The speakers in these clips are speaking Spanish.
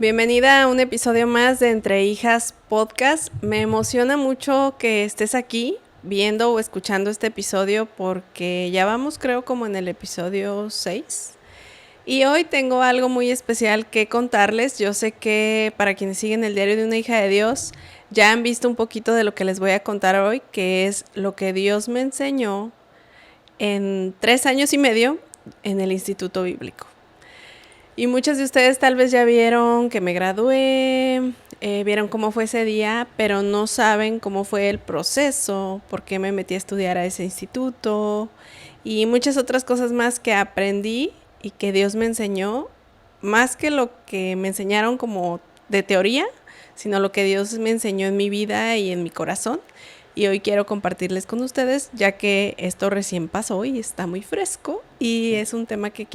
Bienvenida a un episodio más de Entre Hijas Podcast. Me emociona mucho que estés aquí viendo o escuchando este episodio porque ya vamos creo como en el episodio 6. Y hoy tengo algo muy especial que contarles. Yo sé que para quienes siguen el diario de una hija de Dios ya han visto un poquito de lo que les voy a contar hoy, que es lo que Dios me enseñó en 3 años y medio en el Instituto Bíblico. Y muchos de ustedes tal vez ya vieron que me gradué, vieron cómo fue ese día, pero no saben cómo fue el proceso, por qué me metí a estudiar a ese instituto y muchas otras cosas más que aprendí y que Dios me enseñó, más que lo que me enseñaron como de teoría, sino lo que Dios me enseñó en mi vida y en mi corazón. Y hoy quiero compartirles con ustedes, ya que esto recién pasó y está muy fresco y es un tema que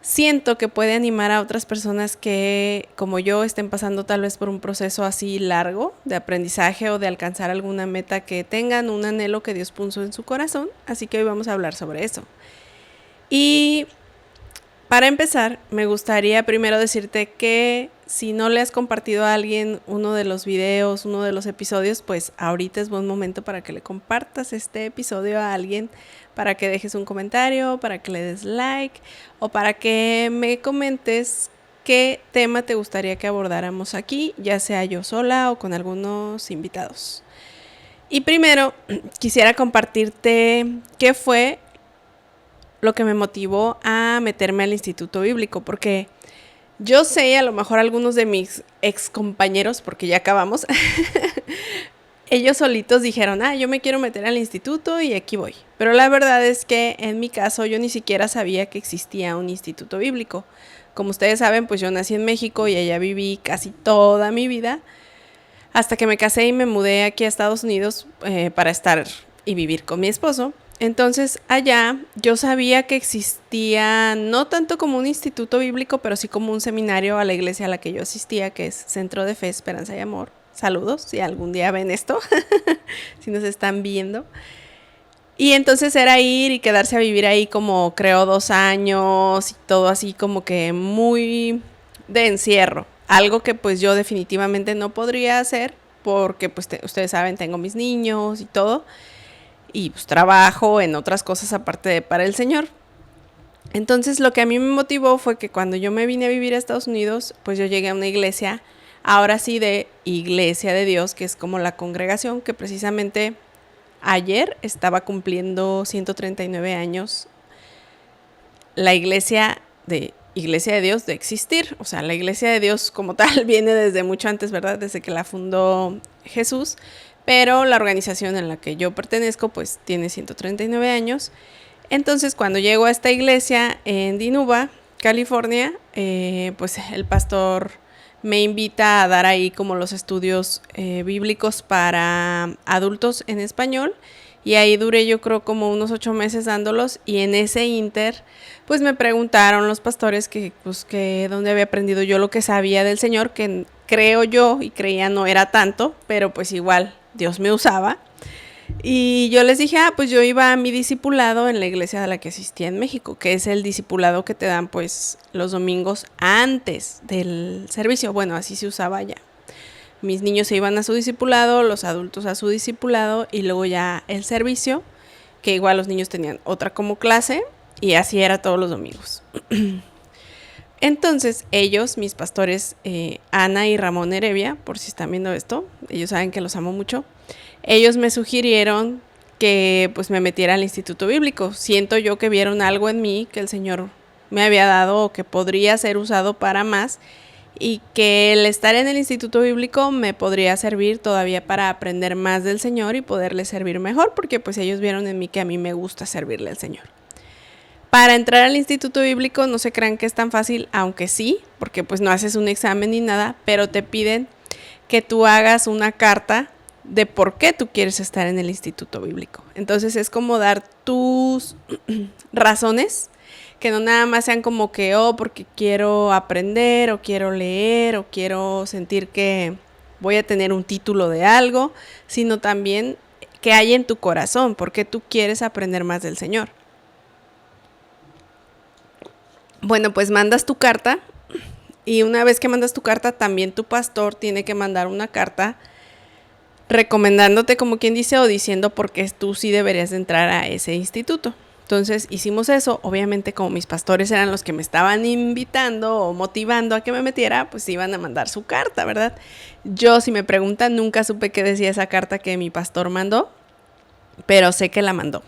siento que puede animar a otras personas que, como yo, estén pasando tal vez por un proceso así largo de aprendizaje o de alcanzar alguna meta que tengan, un anhelo que Dios puso en su corazón. Así que hoy vamos a hablar sobre eso. Y para empezar, me gustaría primero decirte que si no le has compartido a alguien uno de los videos, uno de los episodios, pues ahorita es buen momento para que le compartas este episodio a alguien, para que dejes un comentario, para que le des like o para que me comentes qué tema te gustaría que abordáramos aquí, ya sea yo sola o con algunos invitados. Y primero quisiera compartirte qué fue lo que me motivó a meterme al Instituto Bíblico, porque yo sé, a lo mejor algunos de mis ex compañeros, porque ya acabamos, ellos solitos dijeron, yo me quiero meter al instituto y aquí voy. Pero la verdad es que en mi caso yo ni siquiera sabía que existía un instituto bíblico. Como ustedes saben, pues yo nací en México y allá viví casi toda mi vida, hasta que me casé y me mudé aquí a Estados Unidos para estar y vivir con mi esposo. Entonces allá yo sabía que existía no tanto como un instituto bíblico, pero sí como un seminario a la iglesia a la que yo asistía, que es Centro de Fe, Esperanza y Amor. Saludos, si algún día ven esto, si nos están viendo. Y entonces era ir y quedarse a vivir ahí como creo 2 años y todo así como que muy de encierro. Algo que pues yo definitivamente no podría hacer porque pues ustedes saben, tengo mis niños y todo. Y pues trabajo en otras cosas aparte de para el Señor. Entonces lo que a mí me motivó fue que cuando yo me vine a vivir a Estados Unidos, pues yo llegué a una iglesia, ahora sí de Iglesia de Dios, que es como la congregación que precisamente ayer estaba cumpliendo 139 años la iglesia de Dios de existir. O sea, la Iglesia de Dios como tal viene desde mucho antes, ¿verdad? Desde que la fundó Jesús. Pero la organización en la que yo pertenezco pues tiene 139 años. Entonces cuando llego a esta iglesia en Dinuba, California, pues el pastor me invita a dar ahí como los estudios bíblicos para adultos en español. Y ahí duré yo creo como unos 8 meses dándolos, y en ese inter pues me preguntaron los pastores que dónde había aprendido yo lo que sabía del Señor, que creo yo y creía no era tanto, pero pues igual Dios me usaba. Y yo les dije, pues yo iba a mi discipulado en la iglesia a la que asistía en México, que es el discipulado que te dan pues los domingos antes del servicio. Bueno, así se usaba ya. Mis niños se iban a su discipulado, los adultos a su discipulado y luego ya el servicio, que igual los niños tenían otra como clase y así era todos los domingos. Entonces ellos, mis pastores Ana y Ramón Heredia, por si están viendo esto, ellos saben que los amo mucho, ellos me sugirieron que pues me metiera al Instituto Bíblico. Siento yo que vieron algo en mí que el Señor me había dado o que podría ser usado para más, y que el estar en el Instituto Bíblico me podría servir todavía para aprender más del Señor y poderle servir mejor, porque pues ellos vieron en mí que a mí me gusta servirle al Señor. Para entrar al Instituto Bíblico no se crean que es tan fácil, aunque sí, porque pues no haces un examen ni nada, pero te piden que tú hagas una carta de por qué tú quieres estar en el Instituto Bíblico. Entonces es como dar tus razones, que no nada más sean como que, porque quiero aprender, o quiero leer, o quiero sentir que voy a tener un título de algo, sino también que hay en tu corazón, porque tú quieres aprender más del Señor. Bueno, pues mandas tu carta Y una vez que mandas tu carta, también tu pastor tiene que mandar una carta recomendándote, como quien dice, o diciendo por qué tú sí deberías de entrar a ese instituto. Entonces hicimos eso. Obviamente, como mis pastores eran los que me estaban invitando o motivando a que me metiera, pues iban a mandar su carta, ¿verdad? Yo, si me preguntan, nunca supe qué decía esa carta que mi pastor mandó, pero sé que la mandó.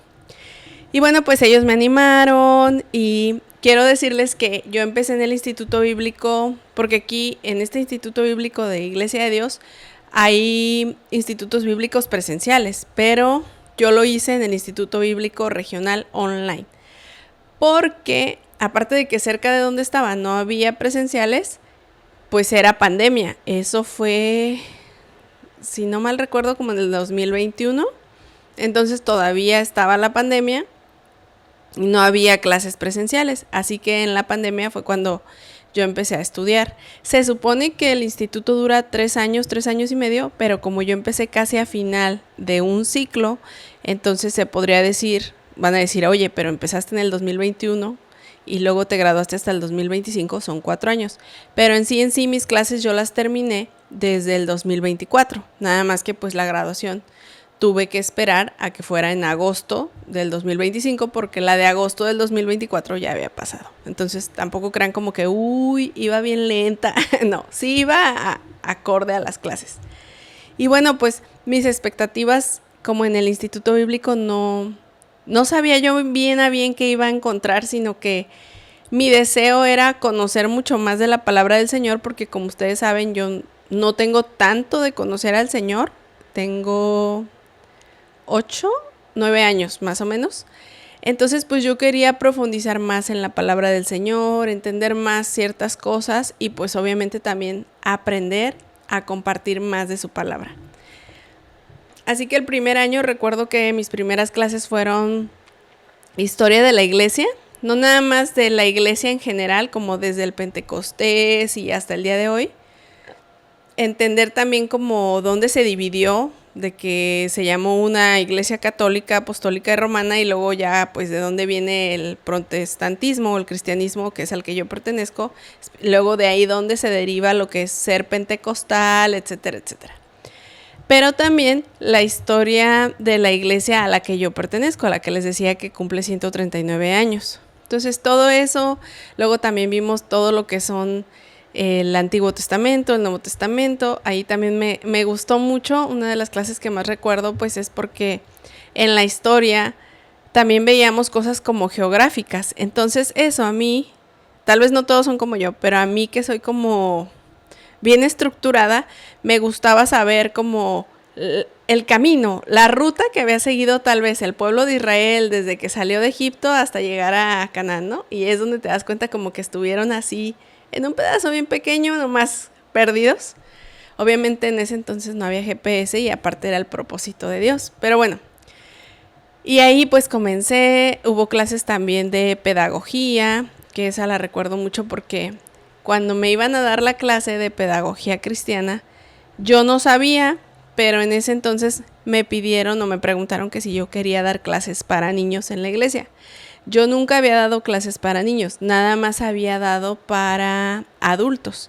Y bueno, pues ellos me animaron y quiero decirles que yo empecé en el Instituto Bíblico, porque aquí en este Instituto Bíblico de Iglesia de Dios hay institutos bíblicos presenciales, pero yo lo hice en el Instituto Bíblico Regional Online, porque aparte de que cerca de donde estaba no había presenciales, pues era pandemia. Eso fue, si no mal recuerdo, como en el 2021. Entonces todavía estaba la pandemia y no había clases presenciales. Así que en la pandemia fue cuando yo empecé a estudiar. Se supone que el instituto dura 3 años y medio, pero como yo empecé casi a final de un ciclo, entonces se podría decir, van a decir, oye, pero empezaste en el 2021 y luego te graduaste hasta el 2025, son 4 años. Pero en sí mis clases yo las terminé desde el 2024, nada más que pues la graduación tuve que esperar a que fuera en agosto del 2025 porque la de agosto del 2024 ya había pasado. Entonces tampoco crean como que, iba bien lenta. No, sí iba acorde a las clases. Y bueno, pues mis expectativas como en el Instituto Bíblico no sabía yo bien a bien qué iba a encontrar, sino que mi deseo era conocer mucho más de la palabra del Señor, porque como ustedes saben, yo no tengo tanto de conocer al Señor. Tengo 8, 9 años más o menos. Entonces pues yo quería profundizar más en la palabra del Señor, entender más ciertas cosas y pues obviamente también aprender a compartir más de su palabra. Así que el primer año recuerdo que mis primeras clases fueron historia de la iglesia, no nada más de la iglesia en general, como desde el Pentecostés y hasta el día de hoy. Entender también como dónde se dividió, de que se llamó una iglesia católica, apostólica y romana, y luego ya pues de dónde viene el protestantismo o el cristianismo, que es al que yo pertenezco, luego de ahí dónde se deriva lo que es ser pentecostal, etcétera, etcétera. Pero también la historia de la iglesia a la que yo pertenezco, a la que les decía que cumple 139 años. Entonces todo eso, luego también vimos todo lo que son el Antiguo Testamento, el Nuevo Testamento. Ahí también me gustó mucho. Una de las clases que más recuerdo pues es porque en la historia también veíamos cosas como geográficas. Entonces eso a mí, tal vez no todos son como yo, pero a mí que soy como bien estructurada, me gustaba saber como el camino, la ruta que había seguido tal vez el pueblo de Israel desde que salió de Egipto hasta llegar a Canaán, ¿no? Y es donde te das cuenta como que estuvieron así en un pedazo bien pequeño, nomás perdidos. Obviamente en ese entonces no había GPS y aparte era el propósito de Dios. Pero bueno, y ahí pues comencé, hubo clases también de pedagogía, que esa la recuerdo mucho porque cuando me iban a dar la clase de pedagogía cristiana, yo no sabía, pero en ese entonces me pidieron o me preguntaron que si yo quería dar clases para niños en la iglesia. Yo nunca había dado clases para niños, nada más había dado para adultos.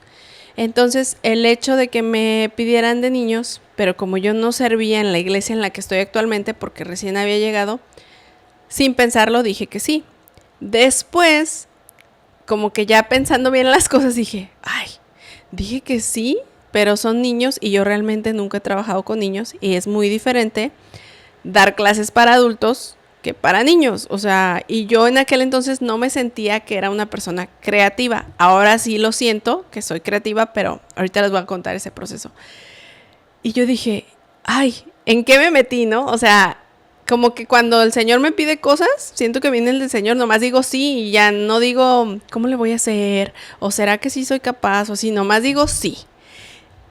Entonces, el hecho de que me pidieran de niños, pero como yo no servía en la iglesia en la que estoy actualmente porque recién había llegado, sin pensarlo dije que sí. Después, como que ya pensando bien las cosas, dije que sí, pero son niños y yo realmente nunca he trabajado con niños y es muy diferente dar clases para adultos que para niños, o sea, y yo en aquel entonces no me sentía que era una persona creativa. Ahora sí lo siento, que soy creativa, pero ahorita les voy a contar ese proceso. Y yo dije, ¿en qué me metí, no? O sea, como que cuando el Señor me pide cosas, siento que viene el del Señor, nomás digo sí y ya no digo, ¿cómo le voy a hacer? ¿O será que sí soy capaz? O así, nomás digo sí.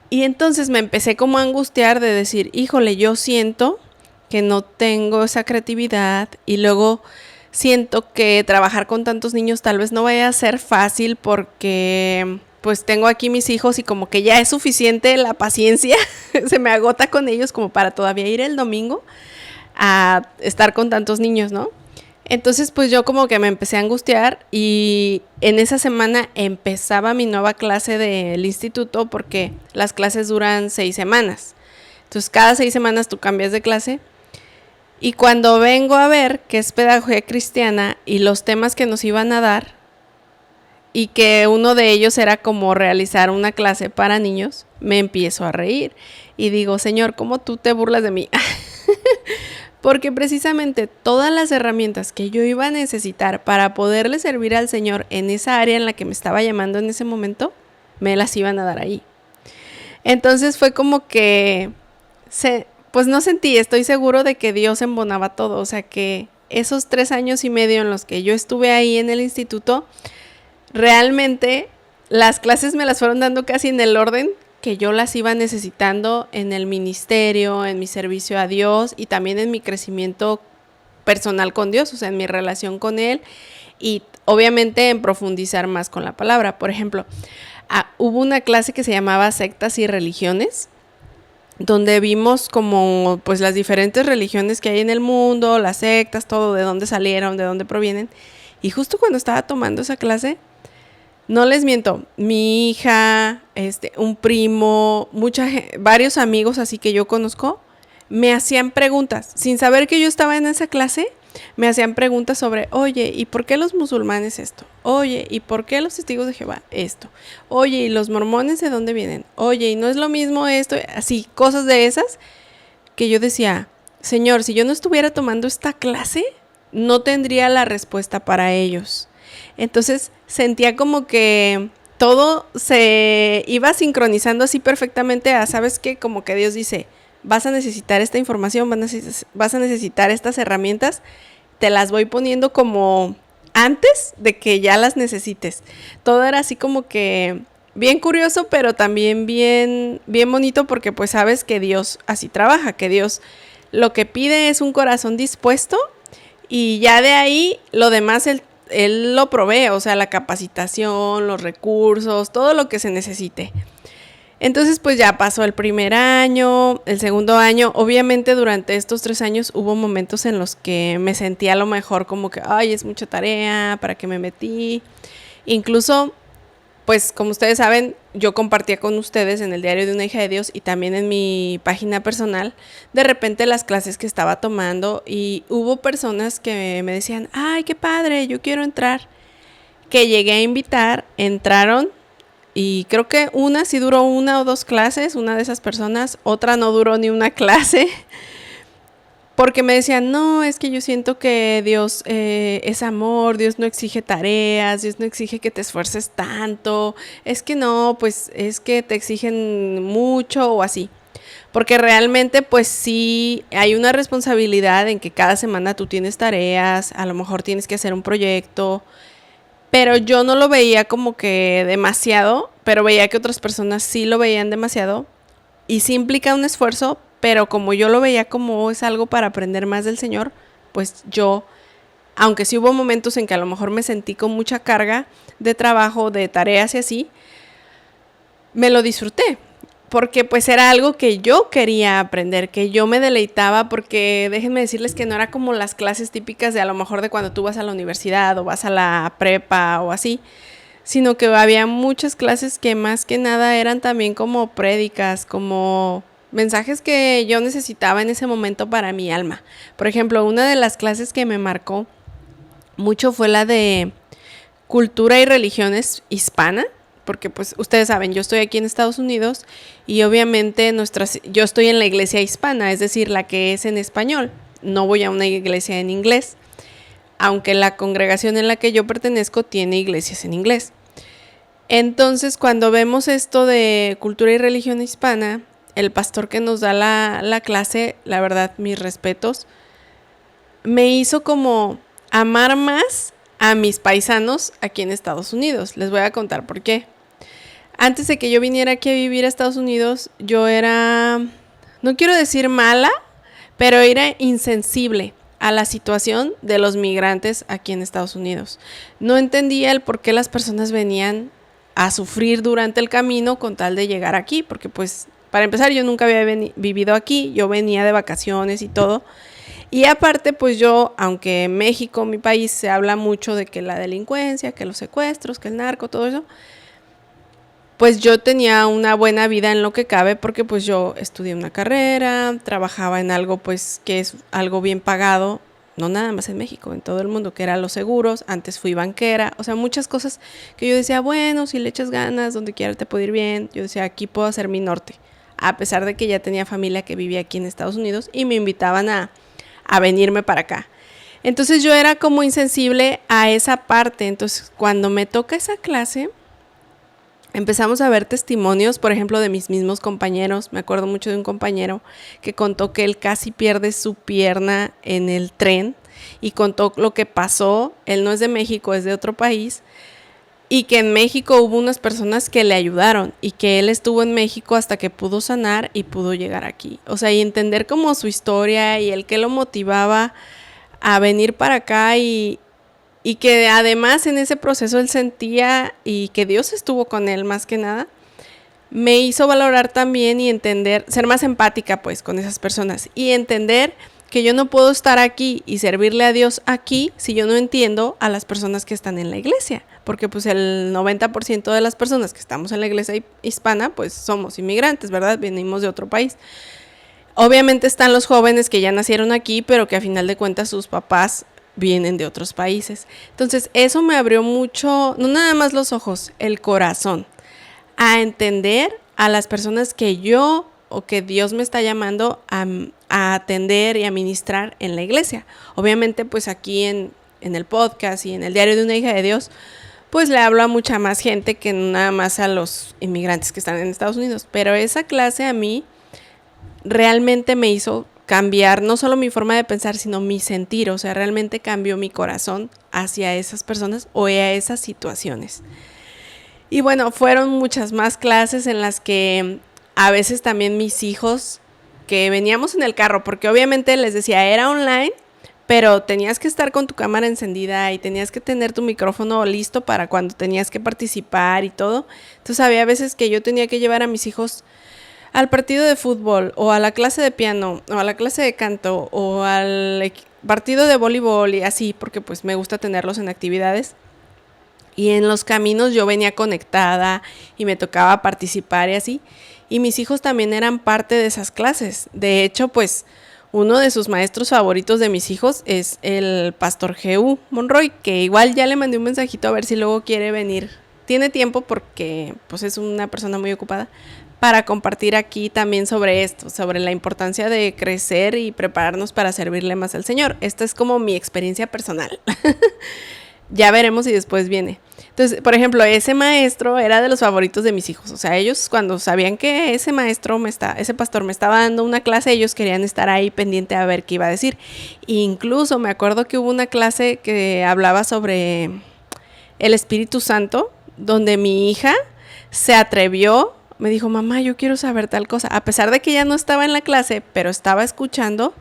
Y entonces me empecé como a angustiar de decir, híjole, yo siento que no tengo esa creatividad y luego siento que trabajar con tantos niños tal vez no vaya a ser fácil porque pues tengo aquí mis hijos y como que ya es suficiente la paciencia, se me agota con ellos como para todavía ir el domingo a estar con tantos niños, ¿no? Entonces pues yo como que me empecé a angustiar y en esa semana empezaba mi nueva clase del instituto porque las clases duran 6 semanas. Entonces cada 6 semanas tú cambias de clase y cuando vengo a ver que es pedagogía cristiana y los temas que nos iban a dar y que uno de ellos era como realizar una clase para niños, me empiezo a reír y digo, Señor, ¿cómo tú te burlas de mí? Porque precisamente todas las herramientas que yo iba a necesitar para poderle servir al Señor en esa área en la que me estaba llamando en ese momento, me las iban a dar ahí. Entonces fue como que, pues no sentí, estoy seguro de que Dios embonaba todo. O sea que esos 3 años y medio en los que yo estuve ahí en el instituto, realmente las clases me las fueron dando casi en el orden que yo las iba necesitando en el ministerio, en mi servicio a Dios y también en mi crecimiento personal con Dios, o sea, en mi relación con Él y obviamente en profundizar más con la palabra. Por ejemplo, hubo una clase que se llamaba Sectas y Religiones, donde vimos como pues las diferentes religiones que hay en el mundo, las sectas, todo, de dónde salieron, de dónde provienen. Y justo cuando estaba tomando esa clase, no les miento, mi hija, un primo, varios amigos así que yo conozco, me hacían preguntas, sin saber que yo estaba en esa clase, me hacían preguntas sobre, oye, ¿y por qué los musulmanes esto? Oye, ¿y por qué los testigos de Jehová esto? Oye, ¿y los mormones de dónde vienen? Oye, ¿y no es lo mismo esto? Así, cosas de esas que yo decía, Señor, si yo no estuviera tomando esta clase, no tendría la respuesta para ellos. Entonces sentía como que todo se iba sincronizando así perfectamente a, ¿sabes qué? Como que Dios dice, vas a necesitar esta información, vas a necesitar estas herramientas, te las voy poniendo como antes de que ya las necesites. Todo era así como que bien curioso, pero también bien bonito porque pues sabes que Dios así trabaja, que Dios lo que pide es un corazón dispuesto y ya de ahí lo demás él lo provee, o sea, la capacitación, los recursos, todo lo que se necesite. Entonces, pues ya pasó el primer año, el segundo año. Obviamente durante estos 3 años hubo momentos en los que me sentía a lo mejor como que, ay, es mucha tarea, ¿para qué me metí? Incluso, pues como ustedes saben, yo compartía con ustedes en el diario de una hija de Dios y también en mi página personal, de repente las clases que estaba tomando y hubo personas que me decían, ay, qué padre, yo quiero entrar. Que llegué a invitar, entraron y creo que una sí duró 1 o 2 clases, una de esas personas, otra no duró ni una clase. Porque me decían, no, es que yo siento que Dios es amor, Dios no exige tareas, Dios no exige que te esfuerces tanto, es que no, pues es que te exigen mucho o así. Porque realmente pues sí hay una responsabilidad en que cada semana tú tienes tareas, a lo mejor tienes que hacer un proyecto, pero yo no lo veía como que demasiado, pero veía que otras personas sí lo veían demasiado y sí implica un esfuerzo, pero como yo lo veía como es algo para aprender más del Señor, pues yo, aunque sí hubo momentos en que a lo mejor me sentí con mucha carga de trabajo, de tareas y así, me lo disfruté, porque pues era algo que yo quería aprender, que yo me deleitaba, porque déjenme decirles que no era como las clases típicas de a lo mejor de cuando tú vas a la universidad o vas a la prepa o así, sino que había muchas clases que más que nada eran también como prédicas, como mensajes que yo necesitaba en ese momento para mi alma. Por ejemplo, una de las clases que me marcó mucho fue la de cultura y religiones hispana, porque pues ustedes saben, yo estoy aquí en Estados Unidos y obviamente yo estoy en la iglesia hispana, es decir, la que es en español. No voy a una iglesia en inglés, aunque la congregación en la que yo pertenezco tiene iglesias en inglés. Entonces, cuando vemos esto de cultura y religión hispana, el pastor que nos da la clase, la verdad, mis respetos, me hizo como amar más a mis paisanos aquí en Estados Unidos. Les voy a contar por qué. Antes de que yo viniera aquí a vivir a Estados Unidos, yo era, no quiero decir mala, pero era insensible a la situación de los migrantes aquí en Estados Unidos. No entendía el por qué las personas venían a sufrir durante el camino con tal de llegar aquí, porque pues para empezar yo nunca había vivido aquí, yo venía de vacaciones y todo, Y aparte, pues yo, aunque en México, mi país, se habla mucho de que la delincuencia, que los secuestros, que el narco, todo eso, pues yo tenía una buena vida en lo que cabe porque pues yo estudié una carrera, trabajaba en algo pues que es algo bien pagado, no nada más en México, en todo el mundo, que eran los seguros. Antes fui banquera, o sea, muchas cosas que yo decía, bueno, si le echas ganas, donde quiera te puede ir bien. Yo decía, aquí puedo hacer mi norte, a pesar de que ya tenía familia que vivía aquí en Estados Unidos y me invitaban a venirme para acá. Entonces yo era como insensible a esa parte. Entonces cuando me toca esa clase, empezamos a ver testimonios, por ejemplo, de mis mismos compañeros. Me acuerdo mucho de un compañero que contó que él casi pierde su pierna en el tren y contó lo que pasó. Él no es de México, es de otro país. Y que en México hubo unas personas que le ayudaron y que él estuvo en México hasta que pudo sanar y pudo llegar aquí. O sea, y entender como su historia y el que lo motivaba a venir para acá y que además en ese proceso él sentía y que Dios estuvo con él más que nada, me hizo valorar también y entender, ser más empática pues con esas personas y entender que yo no puedo estar aquí y servirle a Dios aquí si yo no entiendo a las personas que están en la iglesia, porque pues el 90% de las personas que estamos en la iglesia hispana pues somos inmigrantes, ¿verdad? Venimos de otro país. Obviamente están los jóvenes que ya nacieron aquí, pero que a final de cuentas sus papás vienen de otros países. Entonces eso me abrió mucho, no nada más los ojos, el corazón, a entender a las personas que yo o que Dios me está llamando a atender y a ministrar en la iglesia. Obviamente pues aquí en el podcast y en el diario de una hija de Dios, pues le hablo a mucha más gente que nada más a los inmigrantes que están en Estados Unidos. Pero esa clase a mí realmente me hizo cambiar no solo mi forma de pensar, sino mi sentir. O sea, realmente cambió mi corazón hacia esas personas o a esas situaciones. Y bueno, fueron muchas más clases en las que a veces también mis hijos, que veníamos en el carro, porque obviamente les decía, era online, pero tenías que estar con tu cámara encendida y tenías que tener tu micrófono listo para cuando tenías que participar y todo. Entonces había veces que yo tenía que llevar a mis hijos al partido de fútbol o a la clase de piano o a la clase de canto o al partido de voleibol y así, porque pues me gusta tenerlos en actividades. Y en los caminos yo venía conectada y me tocaba participar y así. Y mis hijos también eran parte de esas clases. De hecho, pues uno de sus maestros favoritos de mis hijos es el pastor G.U. Monroy, que igual ya le mandé un mensajito a ver si luego quiere venir. Tiene tiempo porque pues es una persona muy ocupada, para compartir aquí también sobre esto, sobre la importancia de crecer y prepararnos para servirle más al Señor. Esta es como mi experiencia personal. Ya veremos si después viene. Entonces, por ejemplo, ese maestro era de los favoritos de mis hijos. O sea, ellos cuando sabían que ese pastor me estaba dando una clase, ellos querían estar ahí pendiente a ver qué iba a decir. E incluso me acuerdo que hubo una clase que hablaba sobre el Espíritu Santo, donde mi hija se atrevió, me dijo, mamá, yo quiero saber tal cosa. A pesar de que ella no estaba en la clase, pero estaba escuchando,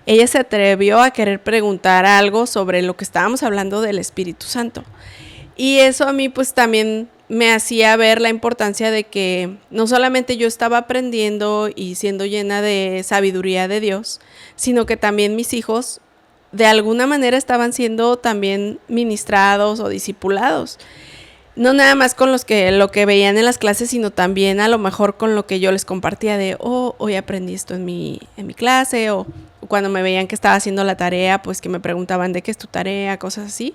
ella se atrevió a querer preguntar algo sobre lo que estábamos hablando del Espíritu Santo. Y eso a mí pues también me hacía ver la importancia de que no solamente yo estaba aprendiendo y siendo llena de sabiduría de Dios, sino que también mis hijos de alguna manera estaban siendo también ministrados o discipulados. No nada más con lo que veían en las clases, sino también a lo mejor con lo que yo les compartía de, hoy aprendí esto en mi clase, o cuando me veían que estaba haciendo la tarea, pues que me preguntaban de qué es tu tarea, cosas así.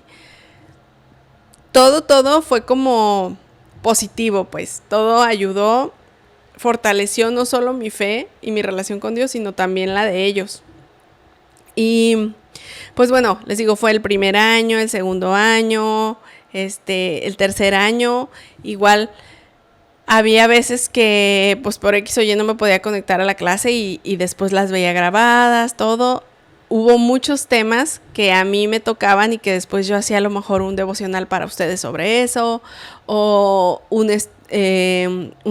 Todo fue como positivo, pues. Todo ayudó, fortaleció no solo mi fe y mi relación con Dios, sino también la de ellos. Y pues bueno, les digo, fue el primer año, el segundo año, el tercer año, igual había veces que pues por X o Y no me podía conectar a la clase y después las veía grabadas, todo. Hubo muchos temas que a mí me tocaban y que después yo hacía a lo mejor un devocional para ustedes sobre eso, o un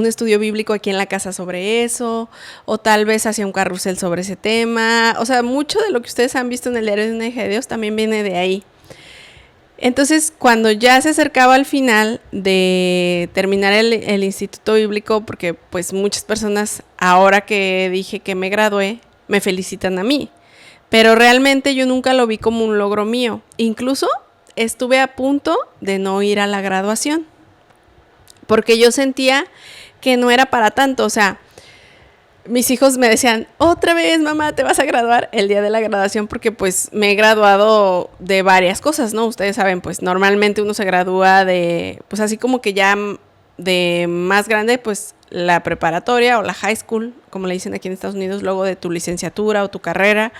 estudio bíblico aquí en la casa sobre eso, o tal vez hacía un carrusel sobre ese tema. O sea, mucho de lo que ustedes han visto en el diario de una hija de Dios también viene de ahí. Entonces, cuando ya se acercaba al final de terminar el instituto bíblico, porque pues muchas personas, ahora que dije que me gradué, me felicitan a mí. Pero realmente yo nunca lo vi como un logro mío. Incluso estuve a punto de no ir a la graduación, porque yo sentía que no era para tanto. O sea, mis hijos me decían, otra vez, mamá, te vas a graduar el día de la graduación, porque pues me he graduado de varias cosas, ¿no? Ustedes saben, pues normalmente uno se gradúa de, pues así como que ya de más grande, pues la preparatoria o la high school, como le dicen aquí en Estados Unidos, luego de tu licenciatura o tu carrera,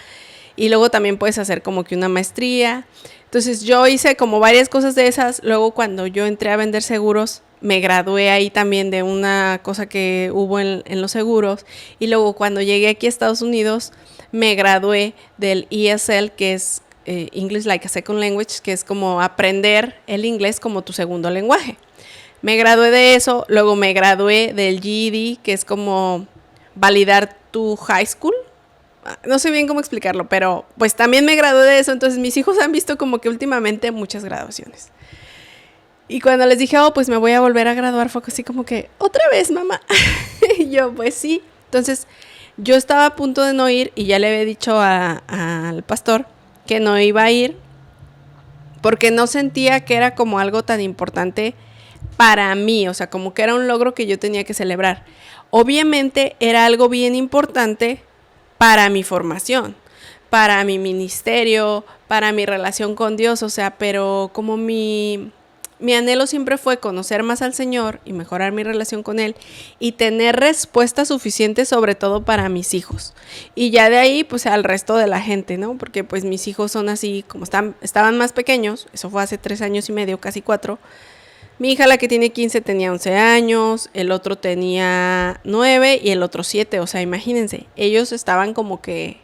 y luego también puedes hacer como que una maestría. Entonces yo hice como varias cosas de esas. Luego cuando yo entré a vender seguros, me gradué ahí también de una cosa que hubo en los seguros. Y luego cuando llegué aquí a Estados Unidos, me gradué del ESL, que es English Like a Second Language, que es como aprender el inglés como tu segundo lenguaje. Me gradué de eso, luego me gradué del GED, que es como validar tu high school. No sé bien cómo explicarlo, pero pues también me gradué de eso. Entonces mis hijos han visto como que últimamente muchas graduaciones. Y cuando les dije, oh, pues me voy a volver a graduar, fue así como que, ¿otra vez, mamá? Y yo, pues sí. Entonces yo estaba a punto de no ir y ya le había dicho al pastor que no iba a ir porque no sentía que era como algo tan importante para mí. O sea, como que era un logro que yo tenía que celebrar. Obviamente era algo bien importante para mi formación, para mi ministerio, para mi relación con Dios. O sea, pero como mi anhelo siempre fue conocer más al Señor y mejorar mi relación con Él y tener respuestas suficientes, sobre todo para mis hijos. Y ya de ahí, pues al resto de la gente, ¿no? Porque pues mis hijos son así, como estaban más pequeños, eso fue hace 3 años y medio, casi 4. Mi hija, la que tiene 15, tenía 11 años, el otro tenía 9 y el otro 7. O sea, imagínense, ellos estaban como que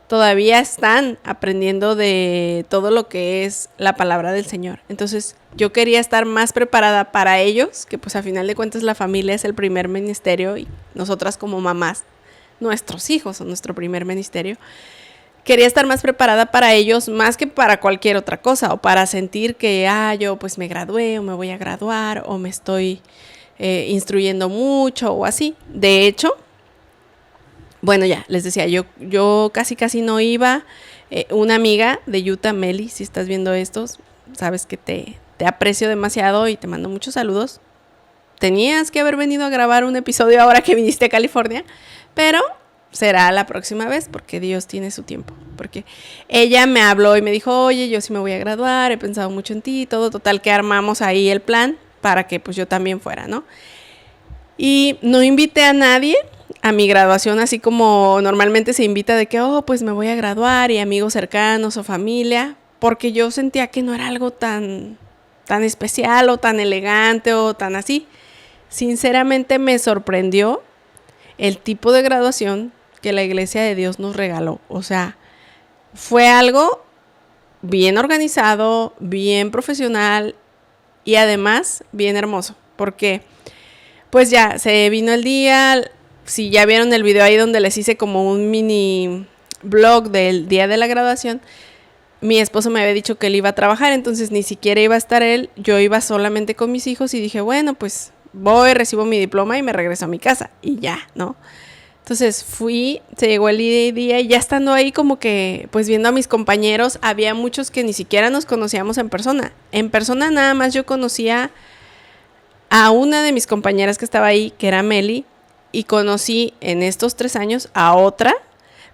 todavía están aprendiendo de todo lo que es la palabra del Señor. Entonces yo quería estar más preparada para ellos, que pues a final de cuentas la familia es el primer ministerio y nosotras como mamás, nuestros hijos son nuestro primer ministerio. Quería estar más preparada para ellos más que para cualquier otra cosa, o para sentir que yo pues me gradué o me voy a graduar o me estoy instruyendo mucho o así. De hecho, bueno, ya les decía, yo casi no iba. Una amiga de Utah, Meli, si estás viendo estos, sabes que te aprecio demasiado y te mando muchos saludos. Tenías que haber venido a grabar un episodio ahora que viniste a California, pero será la próxima vez porque Dios tiene su tiempo. Porque ella me habló y me dijo, oye, yo sí me voy a graduar, he pensado mucho en ti y todo. Total que armamos ahí el plan para que pues yo también fuera, ¿no? Y no invité a nadie a mi graduación, así como normalmente se invita de que, pues me voy a graduar y amigos cercanos o familia, porque yo sentía que no era algo tan especial o tan elegante o tan así. Sinceramente me sorprendió el tipo de graduación que la Iglesia de Dios nos regaló. O sea, fue algo bien organizado, bien profesional y además bien hermoso, porque pues ya se vino el día. Si ya vieron el video ahí donde les hice como un mini blog del día de la graduación, mi esposo me había dicho que él iba a trabajar, entonces ni siquiera iba a estar él, yo iba solamente con mis hijos y dije, bueno, pues voy, recibo mi diploma y me regreso a mi casa y ya, ¿no? Entonces fui, se llegó el día y ya estando ahí como que pues viendo a mis compañeros, había muchos que ni siquiera nos conocíamos en persona. En persona nada más yo conocía a una de mis compañeras que estaba ahí, que era Meli, y conocí en estos 3 años a otra,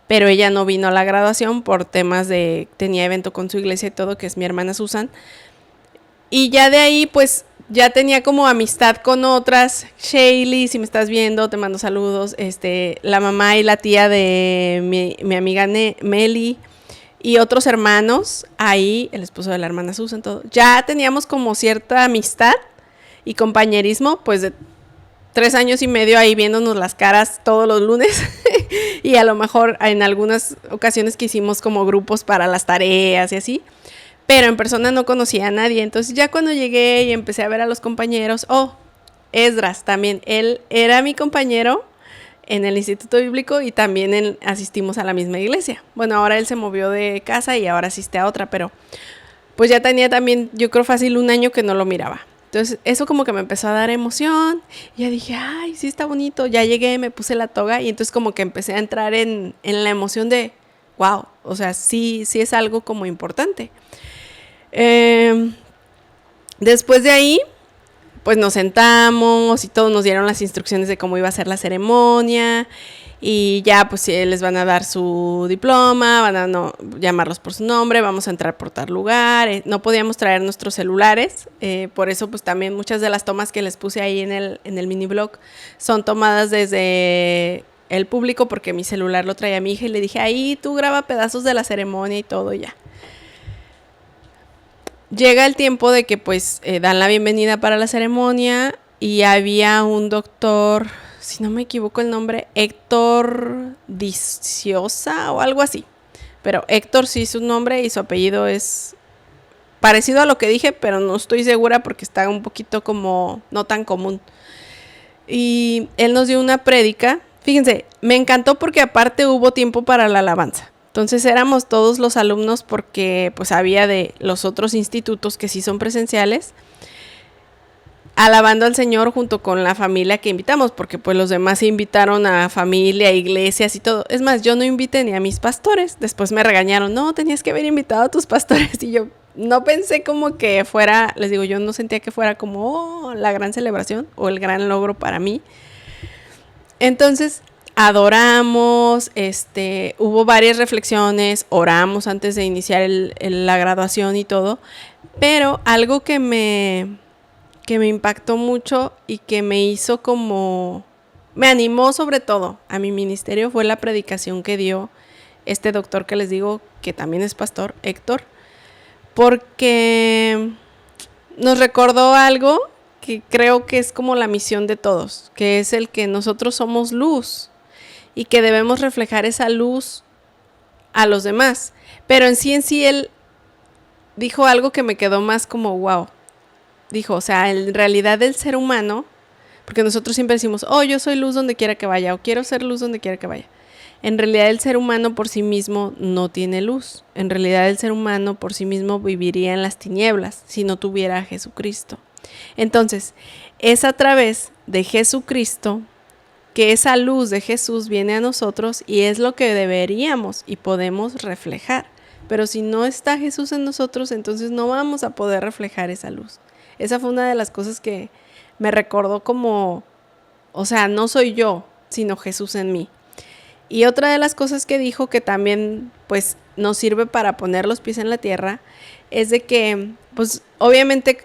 pero ella no vino a la graduación por temas de, tenía evento con su iglesia y todo, que es mi hermana Susan. Y ya de ahí pues ya tenía como amistad con otras. Shaylee, si me estás viendo, te mando saludos. La mamá y la tía de mi amiga Meli y otros hermanos ahí, el esposo de la hermana Susan, todo. Ya teníamos como cierta amistad y compañerismo, pues de 3 años y medio ahí viéndonos las caras todos los lunes y a lo mejor en algunas ocasiones que hicimos como grupos para las tareas y así, pero en persona no conocía a nadie. Entonces ya cuando llegué y empecé a ver a los compañeros, Esdras también, él era mi compañero en el Instituto Bíblico y también asistimos a la misma iglesia. Bueno, ahora él se movió de casa y ahora asiste a otra, pero pues ya tenía también, yo creo fácil 1 año que no lo miraba. Entonces eso como que me empezó a dar emoción. Y ya dije, ay, sí está bonito. Ya llegué, me puse la toga y entonces como que empecé a entrar en la emoción de, wow, o sea, sí es algo como importante. Después de ahí, pues nos sentamos y todos nos dieron las instrucciones de cómo iba a ser la ceremonia. Y ya pues les van a dar su diploma, van a llamarlos por su nombre, vamos a entrar por tal lugar. No podíamos traer nuestros celulares, por eso pues también muchas de las tomas que les puse ahí en el mini blog son tomadas desde el público, porque mi celular lo traía mi hija y le dije, ahí tú graba pedazos de la ceremonia y todo ya. Llega el tiempo de que pues dan la bienvenida para la ceremonia y había un doctor, si no me equivoco el nombre, Héctor Diciosa o algo así. Pero Héctor sí es su nombre y su apellido es parecido a lo que dije, pero no estoy segura porque está un poquito como no tan común. Y él nos dio una prédica. Fíjense, me encantó porque aparte hubo tiempo para la alabanza. Entonces éramos todos los alumnos, porque pues había de los otros institutos que sí son presenciales, alabando al Señor junto con la familia que invitamos, porque pues los demás se invitaron a familia, iglesias y todo. Es más, yo no invité ni a mis pastores. Después me regañaron, no, tenías que haber invitado a tus pastores. Y yo no pensé como que fuera, les digo, yo no sentía que fuera como la gran celebración o el gran logro para mí. Entonces adoramos, hubo varias reflexiones, oramos antes de iniciar la graduación y todo, pero algo que me impactó mucho y que me hizo me animó sobre todo a mi ministerio fue la predicación que dio este doctor que les digo que también es pastor, Héctor, porque nos recordó algo que creo que es como la misión de todos, que es el que nosotros somos luz y que debemos reflejar esa luz a los demás. Pero en sí él dijo algo que me quedó más como wow. Dijo, o sea, en realidad el ser humano, porque nosotros siempre decimos, oh, yo soy luz donde quiera que vaya, o quiero ser luz donde quiera que vaya. En realidad el ser humano por sí mismo no tiene luz. En realidad el ser humano por sí mismo viviría en las tinieblas si no tuviera a Jesucristo. Entonces, es a través de Jesucristo que esa luz de Jesús viene a nosotros y es lo que deberíamos y podemos reflejar. Pero si no está Jesús en nosotros, entonces no vamos a poder reflejar esa luz. Esa fue una de las cosas que me recordó como, o sea, no soy yo, sino Jesús en mí. Y otra de las cosas que dijo que también pues nos sirve para poner los pies en la tierra es de que pues obviamente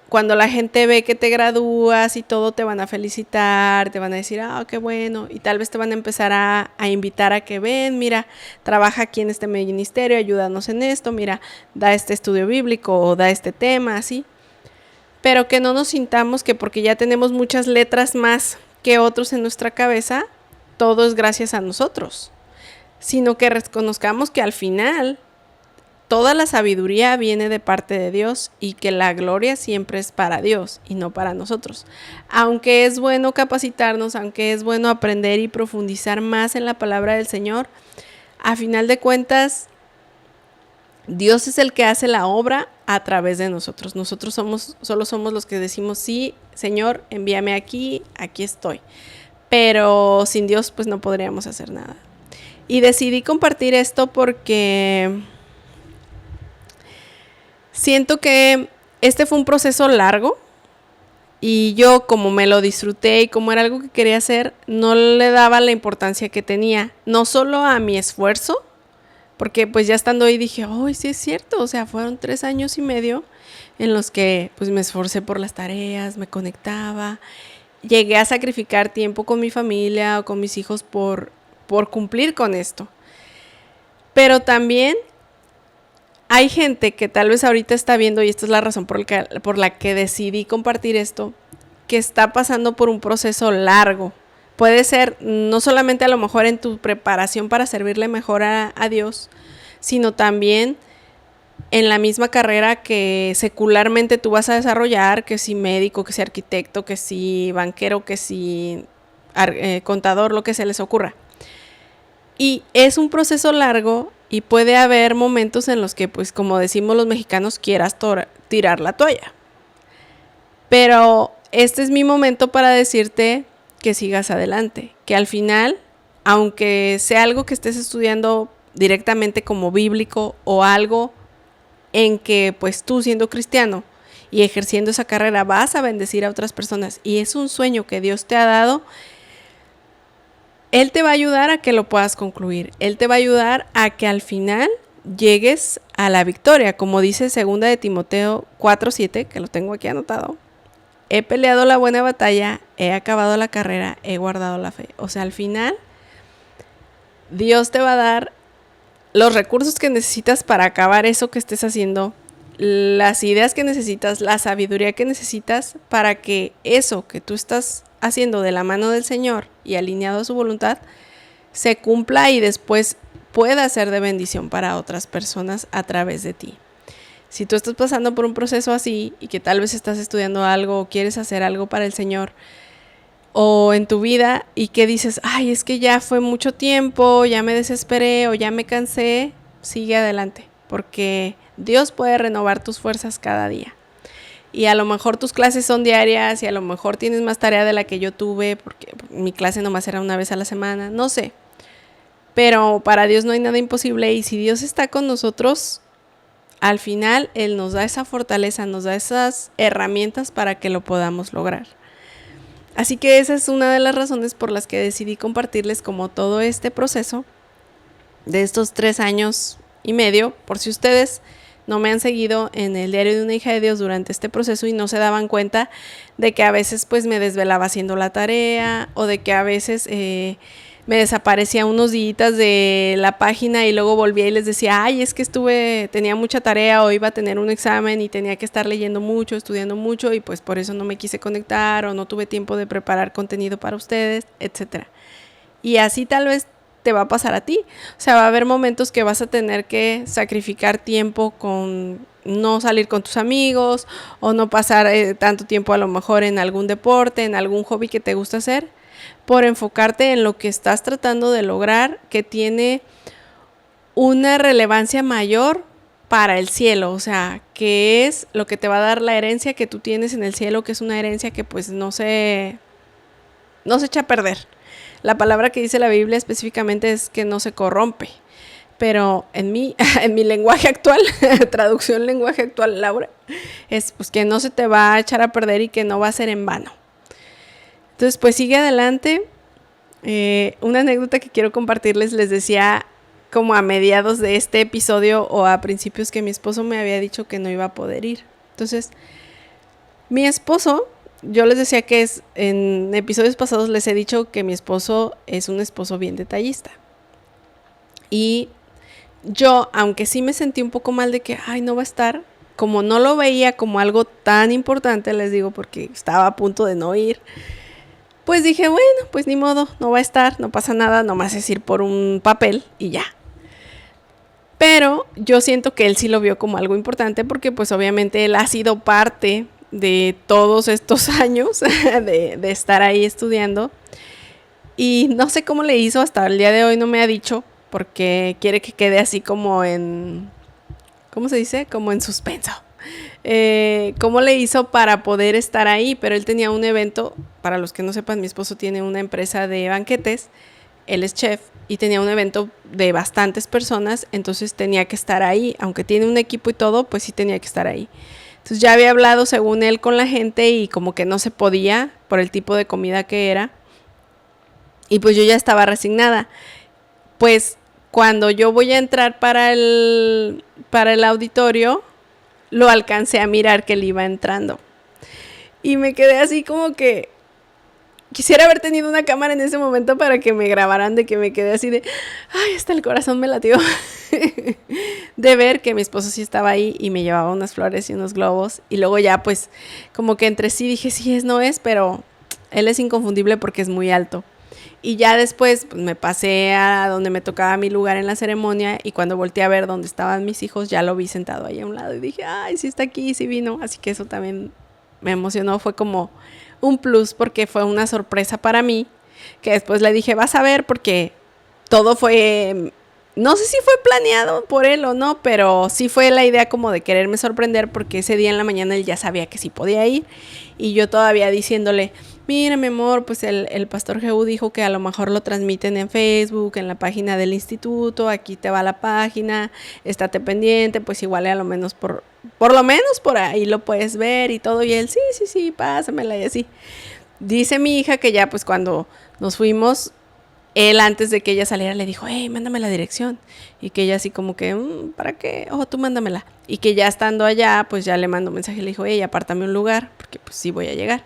cuando la gente ve que te gradúas y todo, te van a felicitar, te van a decir, qué bueno, y tal vez te van a empezar a invitar a que ven, mira, trabaja aquí en este ministerio, ayúdanos en esto, mira, da este estudio bíblico o da este tema, así. Pero que no nos sintamos que porque ya tenemos muchas letras más que otros en nuestra cabeza, todo es gracias a nosotros, sino que reconozcamos que al final toda la sabiduría viene de parte de Dios y que la gloria siempre es para Dios y no para nosotros. Aunque es bueno capacitarnos, aunque es bueno aprender y profundizar más en la palabra del Señor, a final de cuentas, Dios es el que hace la obra a través de nosotros. Nosotros solo somos los que decimos, sí, Señor, envíame aquí estoy. Pero sin Dios, pues no podríamos hacer nada. Y decidí compartir esto porque siento que este fue un proceso largo y yo, como me lo disfruté y como era algo que quería hacer, no le daba la importancia que tenía, no solo a mi esfuerzo, porque pues ya estando ahí dije, sí es cierto, o sea, fueron 3 años y medio en los que pues me esforcé por las tareas, me conectaba, llegué a sacrificar tiempo con mi familia o con mis hijos por cumplir con esto. Pero también hay gente que tal vez ahorita está viendo, y esta es la razón por la que decidí compartir esto, que está pasando por un proceso largo. Puede ser no solamente a lo mejor en tu preparación para servirle mejor a Dios, sino también en la misma carrera que secularmente tú vas a desarrollar, que si médico, que si arquitecto, que si banquero, que si contador, lo que se les ocurra. Y es un proceso largo y puede haber momentos en los que, pues como decimos los mexicanos, quieras tirar la toalla. Pero este es mi momento para decirte que sigas adelante, que al final, aunque sea algo que estés estudiando directamente como bíblico o algo en que pues tú siendo cristiano y ejerciendo esa carrera vas a bendecir a otras personas y es un sueño que Dios te ha dado, Él te va a ayudar a que lo puedas concluir. Él te va a ayudar a que al final llegues a la victoria, como dice 2 de Timoteo 4:7, que lo tengo aquí anotado. He peleado la buena batalla, he acabado la carrera, he guardado la fe. O sea, al final, Dios te va a dar los recursos que necesitas para acabar eso que estés haciendo, las ideas que necesitas, la sabiduría que necesitas para que eso que tú estás haciendo de la mano del Señor y alineado a su voluntad, se cumpla y después pueda ser de bendición para otras personas a través de ti. Si tú estás pasando por un proceso así y que tal vez estás estudiando algo o quieres hacer algo para el Señor o en tu vida y que dices, ay, es que ya fue mucho tiempo, ya me desesperé o ya me cansé, sigue adelante, porque Dios puede renovar tus fuerzas cada día. Y a lo mejor tus clases son diarias y a lo mejor tienes más tarea de la que yo tuve, porque mi clase nomás era una vez a la semana, no sé. Pero para Dios no hay nada imposible y si Dios está con nosotros, al final Él nos da esa fortaleza, nos da esas herramientas para que lo podamos lograr. Así que esa es una de las razones por las que decidí compartirles como todo este proceso de estos 3 años y medio, por si ustedes no me han seguido en el diario de una hija de Dios durante este proceso y no se daban cuenta de que a veces pues me desvelaba haciendo la tarea o de que a veces me desaparecía unos días de la página y luego volvía y les decía, ay, es que tenía mucha tarea o iba a tener un examen y tenía que estar leyendo mucho, estudiando mucho y pues por eso no me quise conectar o no tuve tiempo de preparar contenido para ustedes, etc. Y así tal vez te va a pasar a ti. O sea, va a haber momentos que vas a tener que sacrificar tiempo con no salir con tus amigos o no pasar tanto tiempo a lo mejor en algún deporte, en algún hobby que te gusta hacer, por enfocarte en lo que estás tratando de lograr, que tiene una relevancia mayor para el cielo, o sea, que es lo que te va a dar la herencia que tú tienes en el cielo, que es una herencia que pues no se echa a perder. La palabra que dice la Biblia específicamente es que no se corrompe, pero en mi lenguaje actual, traducción lenguaje actual, Laura, es pues que no se te va a echar a perder y que no va a ser en vano. Entonces, pues sigue adelante. Una anécdota que quiero compartirles, les decía como a mediados de este episodio o a principios que mi esposo me había dicho que no iba a poder ir. Entonces, mi esposo, yo les decía que en episodios pasados les he dicho que mi esposo es un esposo bien detallista. Y yo, aunque sí me sentí un poco mal de que, ay, no va a estar, como no lo veía como algo tan importante, les digo, porque estaba a punto de no ir, pues dije, bueno, pues ni modo, no va a estar, no pasa nada, nomás es ir por un papel y ya. Pero yo siento que él sí lo vio como algo importante porque pues obviamente él ha sido parte de todos estos años de estar ahí estudiando. Y no sé cómo le hizo, hasta el día de hoy no me ha dicho, porque quiere que quede así como en, ¿cómo se dice? Como en suspenso. Cómo le hizo para poder estar ahí, pero él tenía un evento, para los que no sepan, mi esposo tiene una empresa de banquetes, él es chef y tenía un evento de bastantes personas, entonces tenía que estar ahí, aunque tiene un equipo y todo, pues sí tenía que estar ahí. Entonces ya había hablado según él con la gente y como que no se podía por el tipo de comida que era, y pues yo ya estaba resignada. Pues cuando yo voy a entrar para el auditorio, lo alcancé a mirar que él iba entrando. Y me quedé así como que quisiera haber tenido una cámara en ese momento para que me grabaran, de que me quedé así de, ay, hasta el corazón me latió. De ver que mi esposo sí estaba ahí y me llevaba unas flores y unos globos. Y luego ya pues como que entre sí dije, sí es, no es, pero él es inconfundible porque es muy alto. Y ya después pues, me pasé a donde me tocaba mi lugar en la ceremonia y cuando volteé a ver dónde estaban mis hijos, ya lo vi sentado ahí a un lado y dije, ay, sí está aquí, sí vino. Así que eso también me emocionó, fue como un plus porque fue una sorpresa para mí, que después le dije, vas a ver, porque todo fue, no sé si fue planeado por él o no, pero sí fue la idea como de quererme sorprender porque ese día en la mañana él ya sabía que sí podía ir y yo todavía diciéndole, mira mi amor, pues el pastor Jehú dijo que a lo mejor lo transmiten en Facebook, en la página del instituto, aquí te va la página, estate pendiente, pues igual a lo menos por lo menos por ahí lo puedes ver y todo. Y él, sí, pásamela y así. Dice mi hija que ya pues cuando nos fuimos, él antes de que ella saliera le dijo, hey, mándame la dirección. Y que ella así como que, ¿para qué? Oh, tú mándamela. Y que ya estando allá, pues ya le mandó un mensaje y le dijo, hey, apártame un lugar, porque pues sí voy a llegar.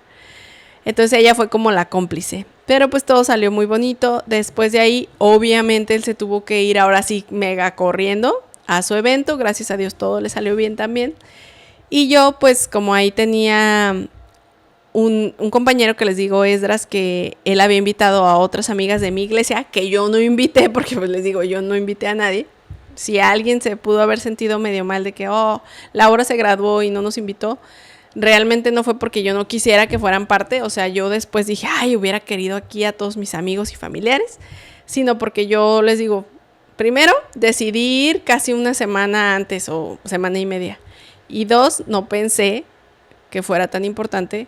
Entonces ella fue como la cómplice. Pero pues todo salió muy bonito. Después de ahí, obviamente él se tuvo que ir ahora sí mega corriendo a su evento. Gracias a Dios todo le salió bien también. Y yo pues como ahí tenía un compañero que les digo, Esdras, que él había invitado a otras amigas de mi iglesia, que yo no invité, porque pues les digo, yo no invité a nadie. Si alguien se pudo haber sentido medio mal de que, Laura se graduó y no nos invitó, realmente no fue porque yo no quisiera que fueran parte. O sea, yo después dije, hubiera querido aquí a todos mis amigos y familiares, sino porque yo les digo, primero, decidí ir casi una semana antes o semana y media. Y dos, no pensé que fuera tan importante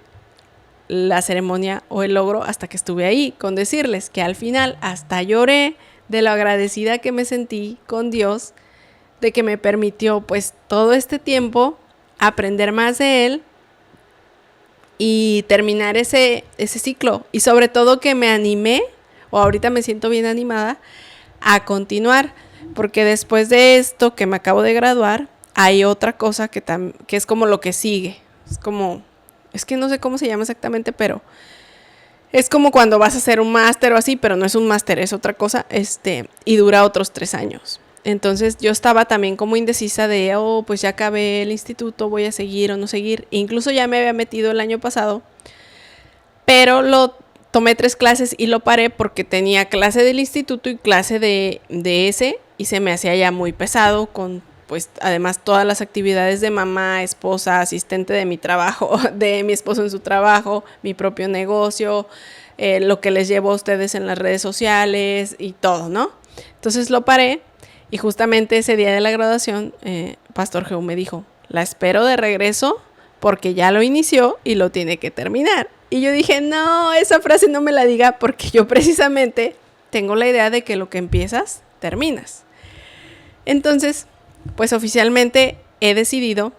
la ceremonia o el logro hasta que estuve ahí, con decirles que al final hasta lloré de lo agradecida que me sentí con Dios, de que me permitió pues todo este tiempo aprender más de Él y terminar ese ciclo. Y sobre todo que me animé, o ahorita me siento bien animada, a continuar, porque después de esto que me acabo de graduar, hay otra cosa que es como lo que sigue. Es que no sé cómo se llama exactamente, pero es como cuando vas a hacer un máster o así, pero no es un máster, es otra cosa, y dura otros 3 años. Entonces yo estaba también como indecisa de, pues ya acabé el instituto, voy a seguir o no seguir. Incluso ya me había metido el año pasado, pero tomé 3 clases y lo paré porque tenía clase del instituto y clase de ese, y se me hacía ya muy pesado con pues además todas las actividades de mamá, esposa, asistente de mi trabajo, de mi esposo en su trabajo, mi propio negocio, lo que les llevo a ustedes en las redes sociales y todo, ¿no? Entonces lo paré y justamente ese día de la graduación, Pastor Jehú me dijo, la espero de regreso porque ya lo inició y lo tiene que terminar. Y yo dije, no, esa frase no me la diga porque yo precisamente tengo la idea de que lo que empiezas, terminas. Entonces, pues oficialmente he decidido,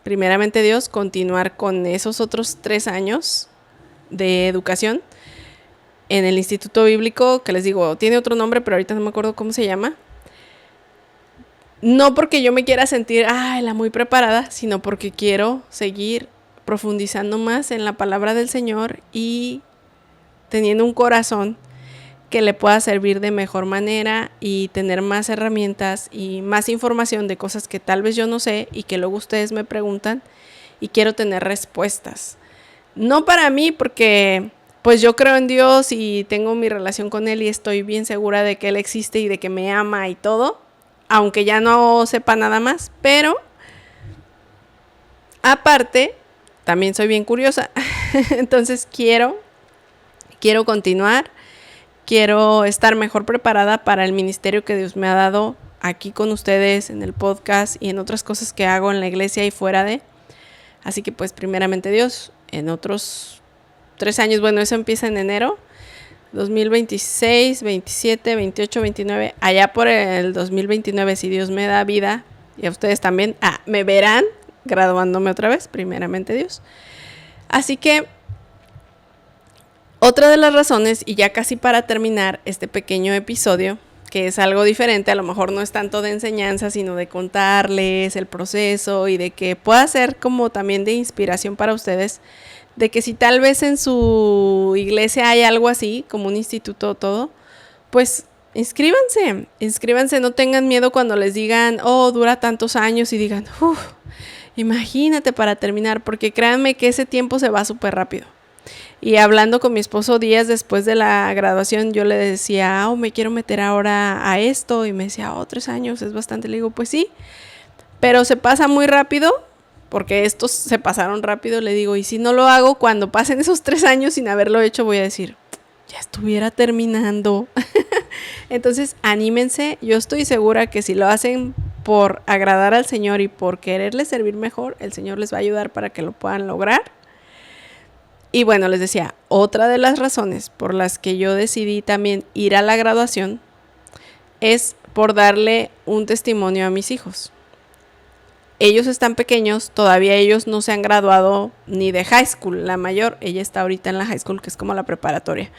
primeramente Dios, continuar con esos otros 3 años de educación en el Instituto Bíblico, que les digo, tiene otro nombre, pero ahorita no me acuerdo cómo se llama. No porque yo me quiera sentir, la muy preparada, sino porque quiero seguir profundizando más en la palabra del Señor y teniendo un corazón que le pueda servir de mejor manera y tener más herramientas y más información de cosas que tal vez yo no sé y que luego ustedes me preguntan y quiero tener respuestas. No para mí porque pues yo creo en Dios y tengo mi relación con Él y estoy bien segura de que Él existe y de que me ama y todo, aunque ya no sepa nada más, pero aparte también soy bien curiosa, entonces quiero continuar. Quiero estar mejor preparada para el ministerio que Dios me ha dado aquí con ustedes en el podcast y en otras cosas que hago en la iglesia y fuera de. Así que pues primeramente Dios, en otros 3 años, bueno, eso empieza en enero, 2026, 27, 28, 29, allá por el 2029, si Dios me da vida, y a ustedes también, me verán graduándome otra vez, primeramente Dios. Así que otra de las razones, y ya casi para terminar este pequeño episodio, que es algo diferente, a lo mejor no es tanto de enseñanza, sino de contarles el proceso y de que pueda ser como también de inspiración para ustedes, de que si tal vez en su iglesia hay algo así, como un instituto o todo, pues inscríbanse, no tengan miedo cuando les digan, dura tantos años y digan, imagínate para terminar, porque créanme que ese tiempo se va súper rápido. Y hablando con mi esposo días después de la graduación, yo le decía, me quiero meter ahora a esto. Y me decía, 3 años, es bastante. Le digo, pues sí, pero se pasa muy rápido, porque estos se pasaron rápido. Le digo, y si no lo hago, cuando pasen esos 3 años sin haberlo hecho, voy a decir, ya estuviera terminando. Entonces, anímense. Yo estoy segura que si lo hacen por agradar al Señor y por quererles servir mejor, el Señor les va a ayudar para que lo puedan lograr. Y bueno, les decía, otra de las razones por las que yo decidí también ir a la graduación es por darle un testimonio a mis hijos. Ellos están pequeños, todavía ellos no se han graduado ni de high school. La mayor, ella está ahorita en la high school, que es como la preparatoria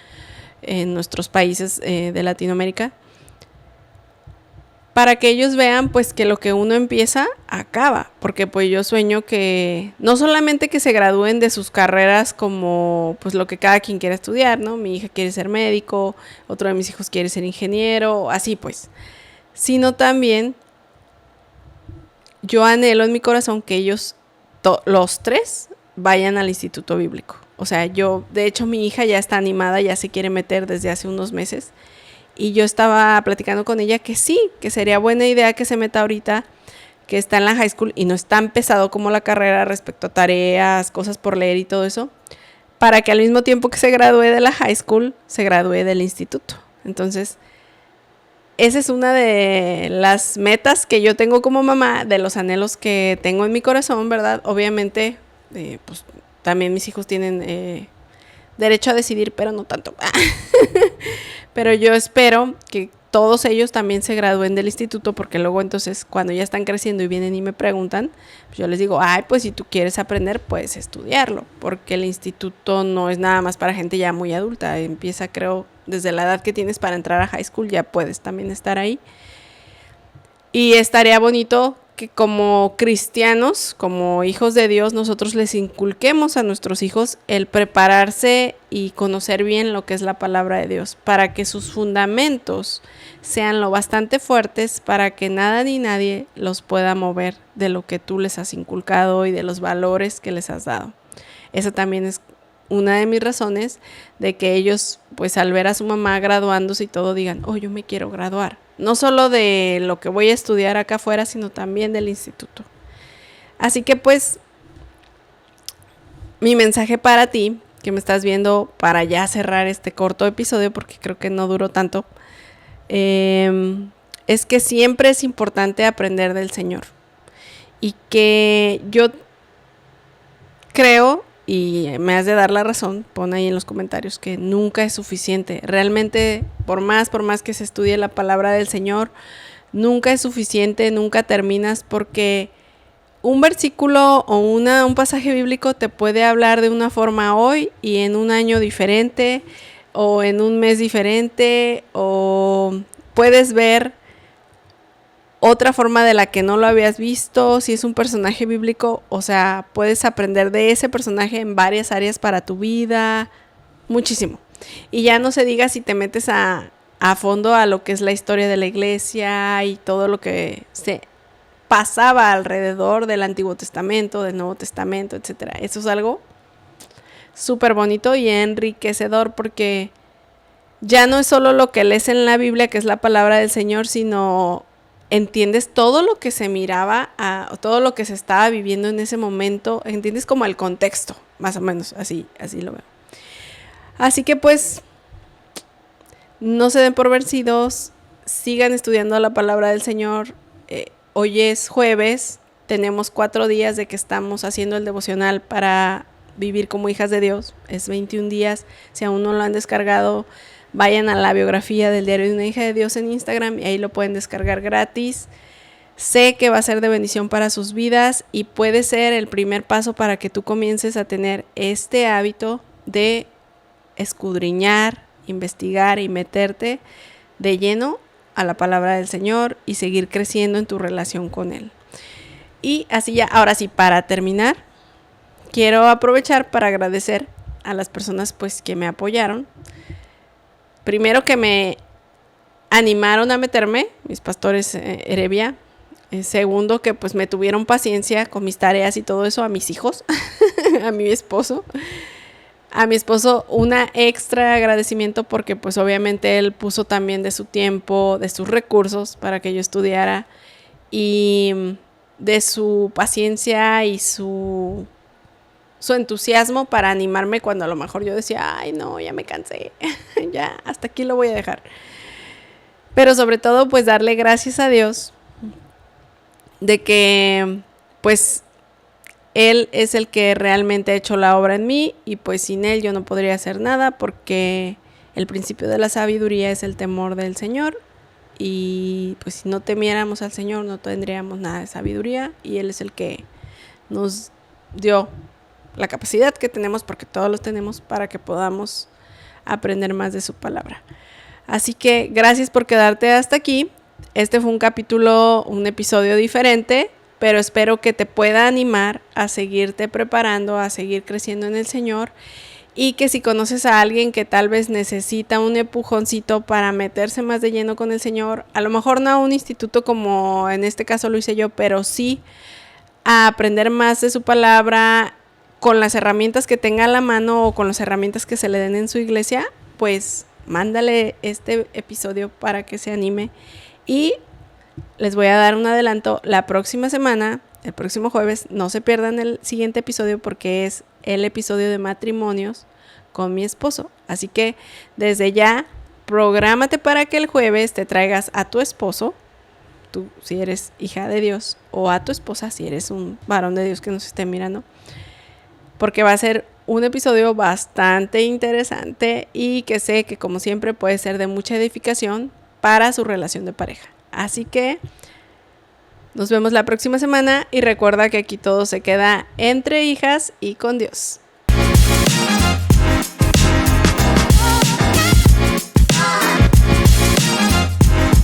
en nuestros países de Latinoamérica. Para que ellos vean pues que lo que uno empieza, acaba. Porque pues yo sueño que no solamente que se gradúen de sus carreras como pues lo que cada quien quiere estudiar, ¿no? Mi hija quiere ser médico, otro de mis hijos quiere ser ingeniero, así pues. Sino también yo anhelo en mi corazón que ellos, los tres, vayan al instituto bíblico. O sea, de hecho mi hija ya está animada, ya se quiere meter desde hace unos meses. Y yo estaba platicando con ella que sí, que sería buena idea que se meta ahorita, que está en la high school y no es tan pesado como la carrera respecto a tareas, cosas por leer y todo eso, para que al mismo tiempo que se gradúe de la high school, se gradúe del instituto. Entonces, esa es una de las metas que yo tengo como mamá, de los anhelos que tengo en mi corazón, ¿verdad? Obviamente, pues también mis hijos tienen derecho a decidir, pero no tanto. Pero yo espero que todos ellos también se gradúen del instituto, porque luego entonces cuando ya están creciendo y vienen y me preguntan, pues yo les digo, ay, pues si tú quieres aprender, puedes estudiarlo, porque el instituto no es nada más para gente ya muy adulta. Empieza, creo, desde la edad que tienes para entrar a high school, ya puedes también estar ahí. Y estaría bonito que como cristianos, como hijos de Dios, nosotros les inculquemos a nuestros hijos el prepararse y conocer bien lo que es la palabra de Dios, para que sus fundamentos sean lo bastante fuertes para que nada ni nadie los pueda mover de lo que tú les has inculcado y de los valores que les has dado. Esa también es una de mis razones de que ellos, pues al ver a su mamá graduándose y todo, digan, oh, yo me quiero graduar. No solo de lo que voy a estudiar acá afuera, sino también del instituto. Así que pues, mi mensaje para ti, que me estás viendo, para ya cerrar este corto episodio, porque creo que no duró tanto, es que siempre es importante aprender del Señor. Y que yo creo, y me has de dar la razón, pon ahí en los comentarios, que nunca es suficiente. Realmente, por más que se estudie la palabra del Señor, nunca es suficiente, nunca terminas, porque un versículo o un pasaje bíblico te puede hablar de una forma hoy y en un año diferente, o en un mes diferente, o puedes ver otra forma de la que no lo habías visto. Si es un personaje bíblico, o sea, puedes aprender de ese personaje en varias áreas para tu vida, muchísimo. Y ya no se diga si te metes a fondo a lo que es la historia de la iglesia y todo lo que se pasaba alrededor del Antiguo Testamento, del Nuevo Testamento, etcétera. Eso es algo súper bonito y enriquecedor, porque ya no es solo lo que lees en la Biblia, que es la palabra del Señor, sino entiendes todo lo que se miraba, todo lo que se estaba viviendo en ese momento, entiendes como el contexto, más o menos, así lo veo. Así que pues, no se den por vencidos, sigan estudiando la palabra del Señor. Hoy es jueves, tenemos 4 días de que estamos haciendo el devocional para vivir como hijas de Dios, es 21 días, si aún no lo han descargado, vayan a la biografía del Diario de una Hija de Dios en Instagram y ahí lo pueden descargar gratis. Sé que va a ser de bendición para sus vidas y puede ser el primer paso para que tú comiences a tener este hábito de escudriñar, investigar y meterte de lleno a la palabra del Señor y seguir creciendo en tu relación con Él. Y así ya, ahora sí, para terminar, quiero aprovechar para agradecer a las personas pues que me apoyaron. Primero, que me animaron a meterme, mis pastores Erevia. Segundo, que pues me tuvieron paciencia con mis tareas y todo eso, a mis hijos, a mi esposo. A mi esposo un extra agradecimiento porque pues obviamente él puso también de su tiempo, de sus recursos para que yo estudiara, y de su paciencia y su entusiasmo para animarme cuando a lo mejor yo decía, ay no, ya me cansé, ya hasta aquí lo voy a dejar. Pero sobre todo pues darle gracias a Dios de que pues Él es el que realmente ha hecho la obra en mí y pues sin Él yo no podría hacer nada porque el principio de la sabiduría es el temor del Señor y pues si no temiéramos al Señor no tendríamos nada de sabiduría y Él es el que nos dio la capacidad que tenemos, porque todos los tenemos, para que podamos aprender más de su palabra. Así que gracias por quedarte hasta aquí. Este fue un episodio diferente, pero espero que te pueda animar a seguirte preparando, a seguir creciendo en el Señor, y que si conoces a alguien que tal vez necesita un empujoncito para meterse más de lleno con el Señor, a lo mejor no a un instituto como en este caso lo hice yo, pero sí a aprender más de su palabra con las herramientas que tenga a la mano o con las herramientas que se le den en su iglesia, pues mándale este episodio para que se anime. Y les voy a dar un adelanto, la próxima semana, el próximo jueves, no se pierdan el siguiente episodio porque es el episodio de matrimonios con mi esposo. Así que desde ya, prográmate para que el jueves te traigas a tu esposo, tú si eres hija de Dios, o a tu esposa si eres un varón de Dios que nos esté mirando, porque va a ser un episodio bastante interesante y que sé que como siempre puede ser de mucha edificación para su relación de pareja. Así que nos vemos la próxima semana y recuerda que aquí todo se queda entre hijas y con Dios.